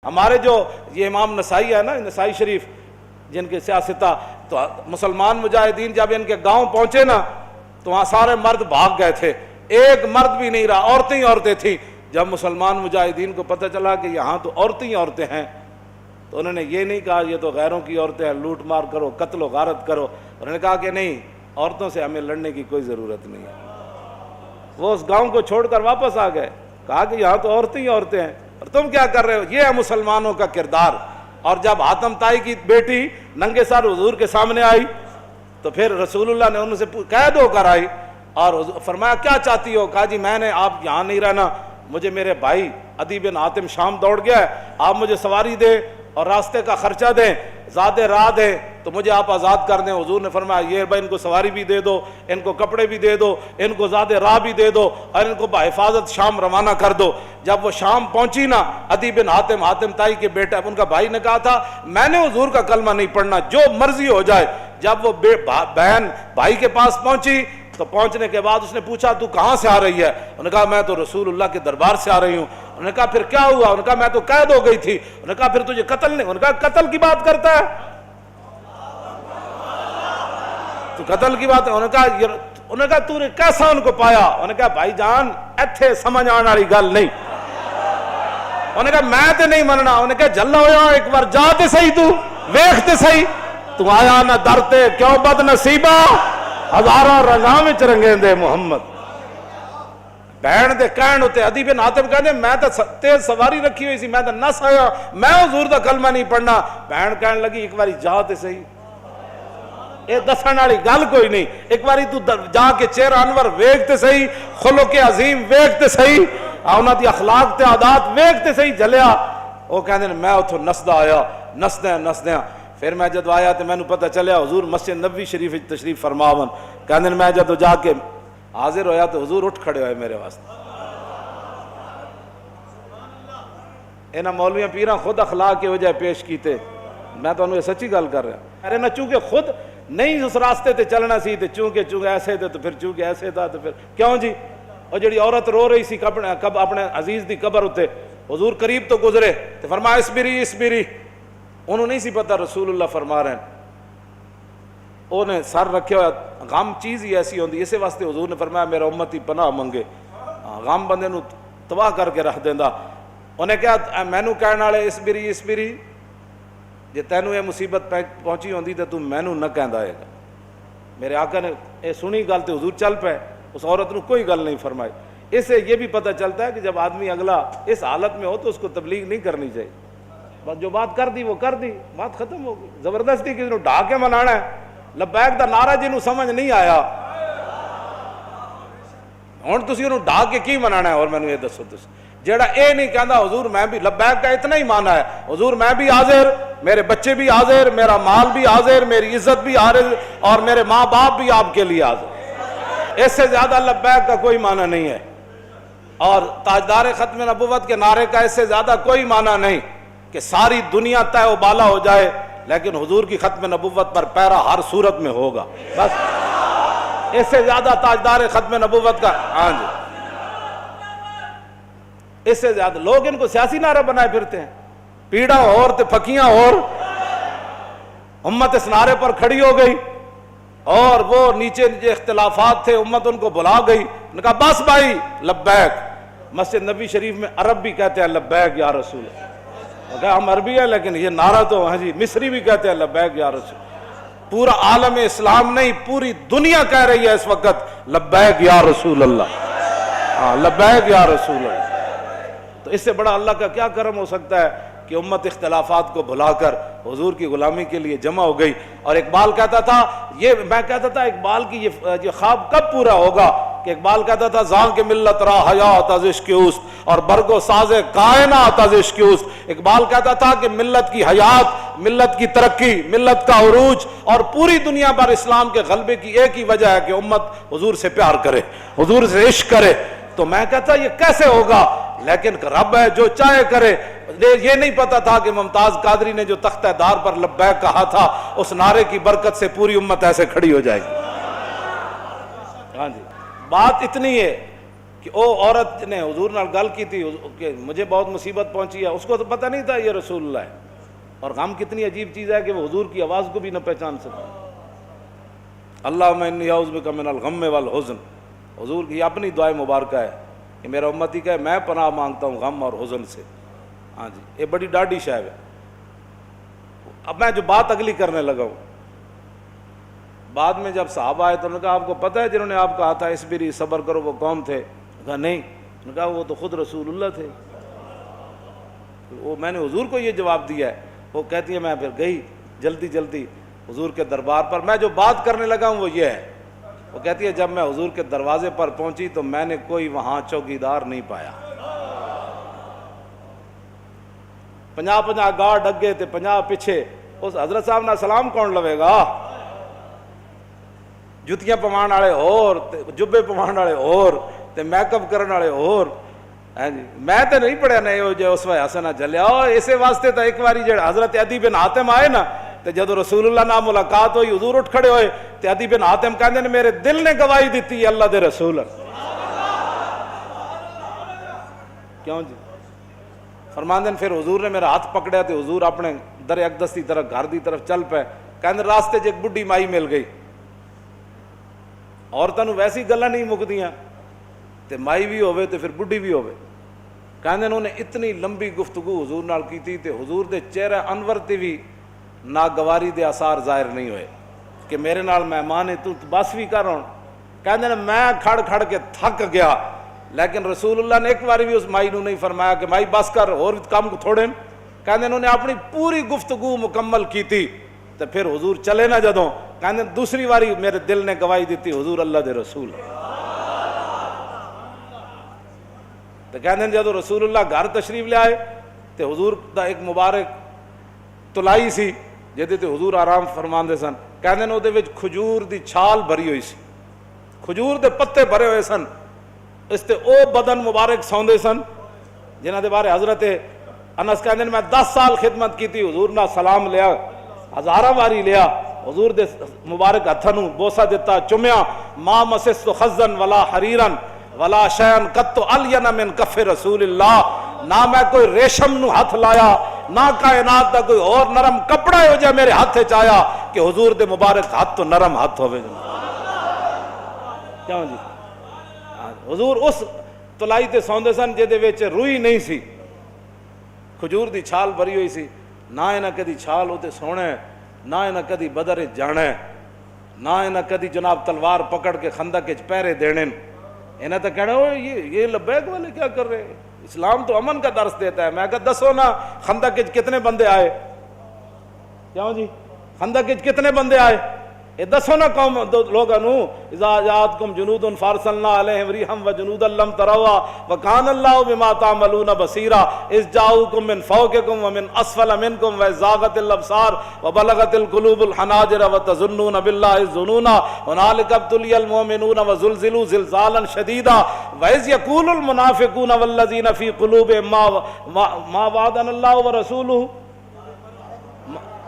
ہمارے جو یہ امام نسائی ہے نا، نسائی شریف جن کے سیاستہ، تو مسلمان مجاہدین جب ان کے گاؤں پہنچے نا تو وہاں سارے مرد بھاگ گئے تھے، ایک مرد بھی نہیں رہا، عورتیں ہی عورتیں تھیں۔ جب مسلمان مجاہدین کو پتہ چلا کہ یہاں تو عورتیں ہی عورتیں ہیں، تو انہوں نے یہ نہیں کہا یہ تو غیروں کی عورتیں ہیں، لوٹ مار کرو، قتل و غارت کرو۔ انہوں نے کہا کہ نہیں، عورتوں سے ہمیں لڑنے کی کوئی ضرورت نہیں ہے۔ وہ اس گاؤں کو چھوڑ کر واپس آ گئے، کہا کہ یہاں تو عورتیں ہی عورتیں ہیں اور تم کیا کر رہے ہو؟ یہ ہے مسلمانوں کا کردار۔ اور جب حاتم طائی کی بیٹی ننگے سر حضور کے سامنے آئی تو پھر رسول اللہ نے ان سے قید ہو کر آئی اور فرمایا کیا چاہتی ہو؟ کہا جی میں نے آپ یہاں نہیں رہنا، مجھے میرے بھائی عدی بن حاتم شام دوڑ گیا ہے، آپ مجھے سواری دیں اور راستے کا خرچہ دیں، زیادہ راہ دیں تو مجھے آپ آزاد کر دیں۔ حضور نے فرمایا یہ بھائی ان کو سواری بھی دے دو، ان کو کپڑے بھی دے دو، ان کو زیادہ راہ بھی دے دو اور ان کو بحفاظت شام روانہ کر دو۔ جب وہ شام پہنچی نا، عدی بن حاتم، حاتم طائی کے بیٹا، ان کا بھائی نے کہا تھا میں نے حضور کا کلمہ نہیں پڑھنا، جو مرضی ہو جائے۔ جب وہ بہن بھائی کے پاس پہنچی تو پہنچنے کے بعد اس نے پوچھا تو کہاں سے آ رہی ہے؟ انہوں نے کہا میں تو رسول اللہ کے دربار سے آ رہی ہوں۔ انہوں نے کہا پھر کیا ہوا؟ انہوں نے کہا میں تو قید ہو گئی تھی۔ انہوں نے کہا پھر تجھے قتل نہیں؟ انہوں نے کہا قتل کی بات کرتا ہے تو قتل کی بات ہے؟ انہوں نے کہا تو نے کیسا ان کو پایا؟ انہوں نے کہا بھائی جان ایتھے سمجھ آنے والی گل نہیں۔ انہوں نے کہا میں تے نہیں مننا۔ انہوں نے کہا جلا ہویا ایک بار جا تے صحیح، تو ویکھ تے صحیح، تو آیا نہ درتے کیوں بد نصیبہ، ہزاروں رنگاں وچ رنگیں دے محمد۔ بہن دے کہن ہوتے عدی بن حاتم کہنے میں تو تیز سواری رکھی ہوئی سی، میں تو نس آیا، میں حضور دا کلمہ نہیں پڑھنا۔ بہن کہنے لگی ایک باری جا تے صحیح، یہ دسن والی گل کوئی نہیں، ایک باری تو جا کے چہرہ انور ویکھ تے صحیح، خلق عظیم ویکھ تے صحیح، انہاں دی اخلاق تے عادات ویکھ تے صحیح جلیا۔ وہ کہندے میں اتھوں نسدا آیا، نسدیاں پھر میں جدو آیا تو مینوں پتہ چلیا حضور مسجد نبوی شریف وچ تشریف فرماون۔ کہندے میں جدو جا کے حاضر ہویا تو حضور اٹھ کھڑے ہوئے میرے واسطے۔ انہاں مولویاں پیراں خود اخلاق کے وجہ پیش کیتے، میں تو انہوں سچی گل کر رہا۔ ارے نہ چونکہ خود نہیں اس راستے تے چلنا سی تے چونکہ ایسے تھے تو پھر چونکہ ایسے تھا تو پھر کیوں جی؟ اور جڑی عورت رو رہی سی اپنے عزیز دی قبر ہوتے، حضور قریب تو گزرے تو فرمایا اسبری، انہوں نہیں سی پتہ رسول اللہ فرما رہے ہیں، انہیں سر رکھے ہوا۔ غم چیز ہی ایسی ہوندی، اسی واسطے حضور نے فرمایا میرا امتی پناہ منگے، غم بندے نو تباہ کر کے رکھ دیندا۔ انہیں کہا مینوں کہنے والے اسبری، جے تینوں یہ مصیبت پہنچی ہوندی تو تم مینوں نہ کہندا ہے گا۔ میرے آقا نے یہ سنی گل تے حضور چل پے، اس عورت نو کوئی گل نہیں فرمائی۔ اس سے یہ بھی پتہ چلتا ہے کہ جب آدمی اگلا اس حالت میں ہو تو اس کو تبلیغ نہیں کرنی چاہیے، بس جو بات کر دی وہ کر دی، بات ختم ہو گئی۔ زبردستی کسی نو ڈھا کے منانا ہے، لبیک دا نعرہ جنوں سمجھ نہیں آیا ہن تسی انہوں ڈھا کے کی منانا ہے؟ اور مینوں یہ دسو تسی جیڑا اے نہیں کہندا حضور میں بھی لبیک کا اتنا ہی مانا ہے، حضور میں بھی حاضر، میرے بچے بھی حاضر، میرا مال بھی حاضر، میری عزت بھی حاضر اور میرے ماں باپ بھی آپ کے لیے حاضر، اس سے زیادہ لبیک کا کوئی معنی نہیں ہے۔ اور تاجدار ختم نبوت کے نعرے کا اس سے زیادہ کوئی معنی نہیں کہ ساری دنیا طے و بالا ہو جائے لیکن حضور کی ختم نبوت پر پیرا ہر صورت میں ہوگا، بس اس سے زیادہ تاجدار ختم نبوت کا ہاں جی اس سے زیادہ لوگ ان کو سیاسی نعرہ بنائے پھرتے ہیں، پیڑا اور تے پھکیاں اور امت اس نعرے پر کھڑی ہو گئی اور وہ نیچے اختلافات تھے امت ان کو بلا گئی، انہوں نے کہا بس بھائی لبیک۔ مسجد نبی شریف میں عرب بھی کہتے ہیں لبیک یا رسول اللہ، کہا ہم عربی ہیں لیکن یہ نعرہ تو ہاں جی مصری بھی کہتے ہیں لبیک یا رسول۔ پورا عالم اسلام نہیں پوری دنیا کہہ رہی ہے اس وقت لبیک یا رسول اللہ، ہاں لبیک یا رسول اللہ۔ تو اس سے بڑا اللہ کا کیا کرم ہو سکتا ہے کہ امت اختلافات کو بھلا کر حضور کی غلامی کے لیے جمع ہو گئی۔ اور اقبال کہتا تھا میں کہتا تھا اقبال کی یہ خواب کب پورا ہوگا کہ اقبال کہتا تھا زان کے ملت را حیات از عشق اوست اور برگ و ساز کائنات از عشق اوست۔ اقبال کہتا تھا کہ ملت کی حیات، ملت کی ترقی، ملت کا عروج اور پوری دنیا پر اسلام کے غلبے کی ایک ہی وجہ ہے کہ امت حضور سے پیار کرے، حضور سے عشق کرے۔ تو میں کہتا یہ کیسے ہوگا؟ لیکن رب ہے جو چاہے کرے۔ یہ نہیں پتا تھا کہ ممتاز قادری نے جو تختہ دار پر لبیک کہا تھا اس نعرے کی برکت سے پوری امت ایسے کھڑی ہو جائے گی۔ ہاں جی بات اتنی ہے کہ او عورت نے حضور نال گل کی تھی کہ مجھے بہت مصیبت پہنچی ہے، اس کو تو پتہ نہیں تھا یہ رسول اللہ ہے، اور غم کتنی عجیب چیز ہے کہ وہ حضور کی آواز کو بھی نہ پہچان سکا۔ اللہم انی اعوذ بک من الغم والحزن، حضور کی اپنی دعائے مبارکہ ہے کہ میرا امتی کہ میں پناہ مانگتا ہوں غم اور حزن سے۔ ہاں جی، یہ بڑی ڈاڈی شے ہے۔ اب میں جو بات اگلی کرنے لگا ہوں، بعد میں جب صحابہ آئے تو انہوں نے کہا آپ کو پتہ ہے جنہوں نے آپ کہا تھا اصبری صبر کرو وہ کون تھے؟ کہا نہیں۔ انہوں نے کہا وہ تو خود رسول اللہ تھے۔ وہ میں نے حضور کو یہ جواب دیا ہے۔ وہ کہتی ہے میں پھر گئی جلدی جلدی حضور کے دربار پر، میں جو بات کرنے لگا ہوں وہ یہ ہے۔ وہ کہتی ہے جب میں حضور کے دروازے پر پہنچی تو میں نے کوئی وہاں چوکیدار نہیں پایا۔ 50 گارڈ اگے تے 50 پیچھے، اس حضرت صاحب نہ سلام کون لوے گا؟ جتیاں پوان والے اور جبے پوان والے اور تے میک اپ کرن والے اور۔ ہاں جی، میں تے نہیں پڑھیا نہیں جو اس وقت حسنہ جلیا، اور اسی واسطے تو ایک باری جڑا حضرت عدی بن حاتم آئے نا تے جدو رسول اللہ نال ملاقات ہوئی حضور اٹھ کھڑے ہوئے تے عدی بن حاتم کہندے نے میرے دل نے گواہی دیتی ہے اللہ دے رسول۔ کیوں جی؟ فرماندے پھر حضور نے میرا ہاتھ پکڑیا تے حضور اپنے در اقدس کی طرف گھر دی طرف چل پے۔ کہندے راستے ایک بڈھی مائی مل گئی، عورتاں نوں ویسی گلاں نہیں مکدیاں تے مائی بھی ہوے تے پھر بڈھی بھی ہوے۔ کہندے انہوں نے اتنی لمبی گفتگو حضور نال کیتی تے حضور دے چہرہ انور تے بھی ناگواری دے آثار ظاہر نہیں ہوئے کہ میرے نال مہمان ہے تو بس بھی کر ہوں۔ کہندے نے میں کھڑ کھڑ کے تھک گیا، لیکن رسول اللہ نے ایک بار بھی اس مائی نو نہیں فرمایا کہ مائی بس کر اور کام تھوڑے۔ کہندے انہوں نے اپنی پوری گفتگو مکمل کی تھی تو پھر حضور چلے نہ جدوں، کہندے دوسری باری میرے دل نے گواہی دیتی حضور اللہ دے رسول۔ تو کہندے جدوں رسول اللہ گھر تشریف لے آئے تو حضور دا ایک مبارک تلائی سی جہدے تے حضور آرام فرماندے سن۔ کہندے نے اودے وچ کھجور دی چھال بھری ہوئی سی، کھجور دے پتے بھرے ہوئے سن، اس تے او بدن مبارک سوندے سن جنہاں دے بارے حضرت انس کہندے نے میں 10 سال خدمت کیتی، حضور نہ سلام لیا، ہزاراں واری لیا، حضور دے مبارک ہتھاں نوں بوسہ دیتا، چومیا۔ ما مسست خزن ولا حریرن ولا شیئن قط الین من کف رسول اللہ، نہ میں کوئی ریشم نو ہاتھ لایا نہ کائنات دا کوئی اور نرم کپڑا ہو جائے میرے ہاتھ چایا کہ حضور دے مبارک ہاتھ تو نرم ہاتھ ہوئے۔ کیوں جی؟ حضور اس تلائی تے سوندے سن جہدے وچ روئی نہیں سی، کھجور دی چھال بھری ہوئی سی، نہ انہاں کدی چھال ہوتے سونے، نہ انہاں کدی بدر جانے، نہ انہاں کدی جناب تلوار پکڑ کے خندق وچ پہرے دینے۔ انہیں تو کہنا یہ لبیک والے کیا کر رہے ہیں؟ اسلام تو امن کا درس دیتا ہے۔ میں کہا دسو نا خندق وچ کتنے بندے آئے؟ کیوں جی؟ خندق وچ کتنے بندے آئے؟ یہ دسو نا قوم لوگاں نو، اذا جاءتکم جنود فارسلنا علیہم ریحا وجنودا لم تروا وکان اللہ بما تعملون بصیرا اذ جاءوکم من فوقکم ومن اسفل منکم وزاغت الابصار وبلغت القلوب الحناجر وتظنون باللہ الظنونا هنالک ابتلی المؤمنون وزلزلوا زلزالا شدیدا واذ یقول المنافقون والذین فی قلوبہم ما وعدنا اللہ ورسولہ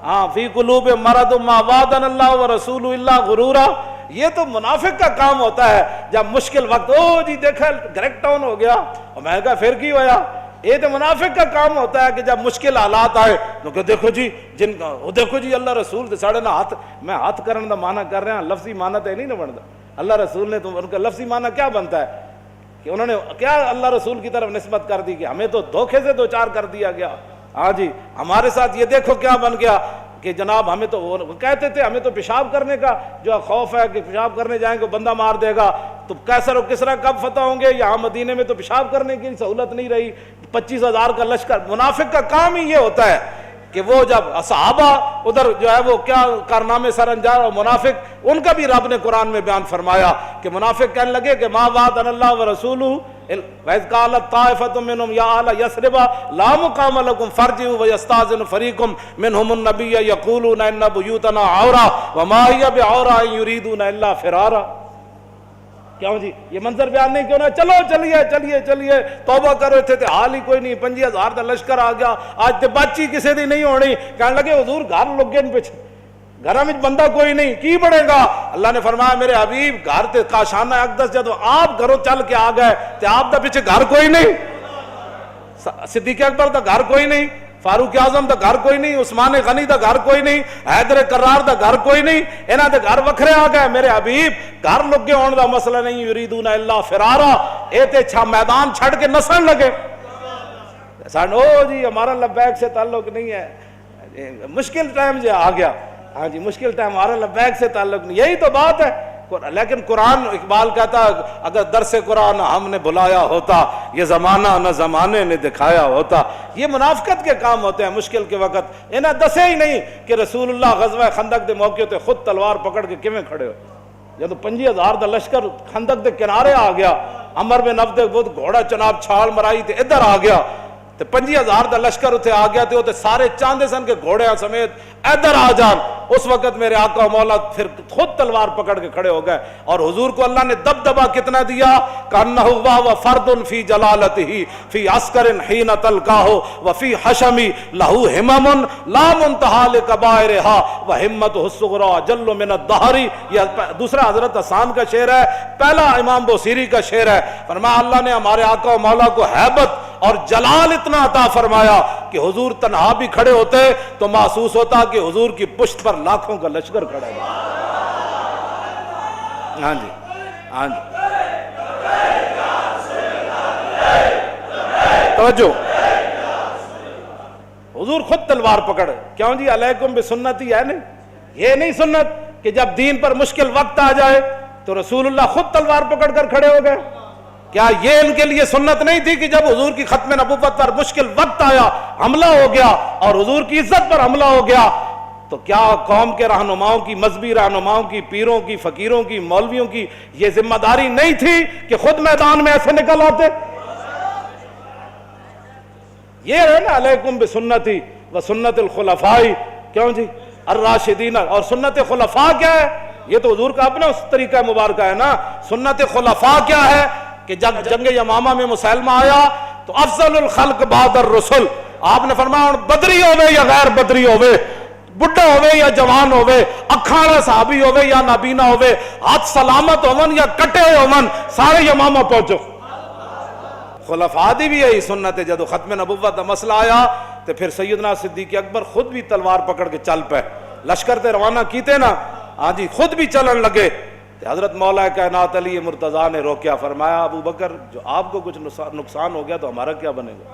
ہاں فی قلوب مرض ما وعدنا اللہ ورسول اللہ غرورا۔ یہ تو منافق کا کام ہوتا ہے جب مشکل وقت او جی دیکھا گریک ٹاؤن ہو گیا، اور میں کہا پھر کی ہویا؟ یہ تو منافق کا کام ہوتا ہے کہ جب مشکل حالات آئے تو کہ دیکھو جی جن کا دیکھو جی اللہ رسول ساڑھے نہ ہاتھ، میں ہاتھ کرنے دا معنی کر رہے ہیں، لفظی معنی تو نہیں نہ بنتا۔ اللہ رسول نے تو ان کا لفظی معنی کیا بنتا ہے کہ انہوں نے کیا اللہ رسول کی طرف نسبت کر دی کہ ہمیں تو دھوکے سے دوچار کر دیا گیا۔ ہاں جی، ہمارے ساتھ یہ دیکھو کیا بن گیا کہ جناب ہمیں تو وہ کہتے تھے ہمیں تو پیشاب کرنے کا جو خوف ہے کہ پیشاب کرنے جائیں گے بندہ مار دے گا، تو کیسر و کسرا کب فتح ہوں گے؟ یہاں مدینے میں تو پیشاب کرنے کی سہولت نہیں رہی، 25,000 کا لشکر۔ منافق کا کام ہی یہ ہوتا ہے کہ وہ جب صحابہ ادھر جو ہے وہ کیا کارنامے سر انجام، اور منافق ان کا بھی رب نے قرآن میں بیان فرمایا کہ منافق کہنے لگے کہ ما وعدنا اللہ ورسولہ وَإِذْ قَالَتْ طَائِفَةٌ مِّنْهُمْ يَا أَهْلَ يَثْرِبَ لَا مُقَامَ لَكُمْ فَارْجِعُوا وَيَسْتَأْذِنُ فَرِيقٌ مِّنْهُمُ النَّبِيَّ يَقُولُونَ إِنَّ بُيُوتَنَا عَوْرَةٌ وَمَا هِيَ بِعَوْرَةٍ إِن يُرِيدُونَ إِلَّا فِرَارًا۔ کیوں جی یہ منظر بیان نہیں کیوں نہ؟ چلو چلیے چلیے چلیے توبہ کرو، تھے حال ہی کوئی نہیں، 25,000 کا لشکر آ گیا، آج تے بچی کسی دی نہیں ہونی۔ کہنے لگے حضور گھر لوگ گئے پیچھے، گھر میں بندہ کوئی نہیں کی پڑے گا. اللہ نے فرمایا میرے حبیب گھر تے کاشانہ اقدس جدو آپ گھروں چل کے آ گئے تے آپ دا پیچھے گھر کوئی نہیں, صدیق اکبر دا گھر کوئی نہیں, فاروق اعظم دا گھر کوئی نہیں, عثمان غنی دا گھر کوئی نہیں, حیدر کرار دا گھر کوئی نہیں, انہاں دے گھر وکھرے آ گئے. میرے حبیب گھر لگے ہون دا مسئلہ نہیں, یریدون الا فرارا, اے تے چھا میدان چھڑ کے نسن لگے. او جی ہمارا لبیک سے تعلق نہیں ہے, مشکل ٹائم جو آ گیا, ہاں جی مشکل ٹائم, ہمارا لبیک سے تعلق نہیں, یہی تو بات ہے. لیکن قرآن, اقبال کہتا اگر درس قرآن ہم نے بلایا ہوتا, یہ زمانہ نہ زمانے نے دکھایا ہوتا. یہ منافقت کے کام ہوتے ہیں مشکل کے وقت. انہیں دسے ہی نہیں کہ رسول اللہ غزوہ خندق دے موقع تے خود تلوار پکڑ کے کیویں کھڑے ہو. جب 25,000 دا لشکر خندق دے کنارے آ گیا, عمر بن عبد بہت گھوڑا چناب چھال مرائی تے ادھر آ گیا, تے 25,000 دا لشکر اتنے آ گیا, تے سارے چاندے سن کے گھوڑے سمیت ادھر آ جان. اس وقت میرے آقا و مولا پھر خود تلوار پکڑ کے کھڑے ہو گئے, اور حضور کو اللہ نے دبدبا کتنا دیا, کانہ و فرد فی جلالتہ فی عسکر حین تلقاہ وفی حشمی لہو ہمم لا منتہا لکبائرہا وہمتہ الصغری جل من الدہر. یہ دوسرا حضرت حسان کا شعر ہے, پہلا امام بوصیری کا شعر ہے. فرمایا اللہ نے ہمارے آقا و مولا کو ہیبت اور جلال اتنا عطا فرمایا کہ حضور تنہا بھی کھڑے ہوتے تو محسوس ہوتا کہ حضور کی پشت پر لاکھوں کا لشکر کھڑا ہے. ہاں جی ہاں جی توجہ, حضور خود تلوار پکڑ. کیوں جی علیکم بسنتی ہے نہیں, یہ نہیں سنت کہ جب دین پر مشکل وقت آ جائے تو رسول اللہ خود تلوار پکڑ کر کھڑے ہو گئے. کیا یہ ان کے لیے سنت نہیں تھی کہ جب حضور کی ختم نبوت پر مشکل وقت آیا, حملہ ہو گیا اور حضور کی عزت پر حملہ ہو گیا, تو کیا قوم کے رہنماؤں کی, مذہبی رہنماؤں کی, پیروں کی, فقیروں کی, مولویوں کی یہ ذمہ داری نہیں تھی کہ خود میدان میں ایسے نکل آتے؟ یہ ہے نا علیکم بسنتی و سنت الخلفاء. کیوں جی الراشدین, اور سنت خلفاء کیا ہے؟ یہ تو حضور کا اپنا اس طریقہ مبارکہ ہے نا. سنت خلفاء کیا ہے کہ جب جنگ یمامہ میں مسلمہ آیا تو افضل الخلق بعد الرسل, آپ نے فرمایا بدری ہوئے یا غیر بدری ہوئے, بڑھا ہوئے یا جوان ہوئے, اکھاڑا صحابی ہوئے یا نابینا ہوئے, ہاتھ سلامت ہومن یا کٹے ہومن, سارے یمامہ پہنچو. خلفاء دی بھی یہی سنت ہے. جدو ختم نبوت کا مسئلہ آیا تو پھر سیدنا صدیق اکبر خود بھی تلوار پکڑ کے چل پے, لشکر تے روانہ کیتے نا, ہاں جی خود بھی چلن لگے. حضرت مولا کائنات علی مرتضیٰ نے روکیا, فرمایا ابو بکر جو آپ کو کچھ نقصان ہو گیا تو ہمارا کیا بنے گا؟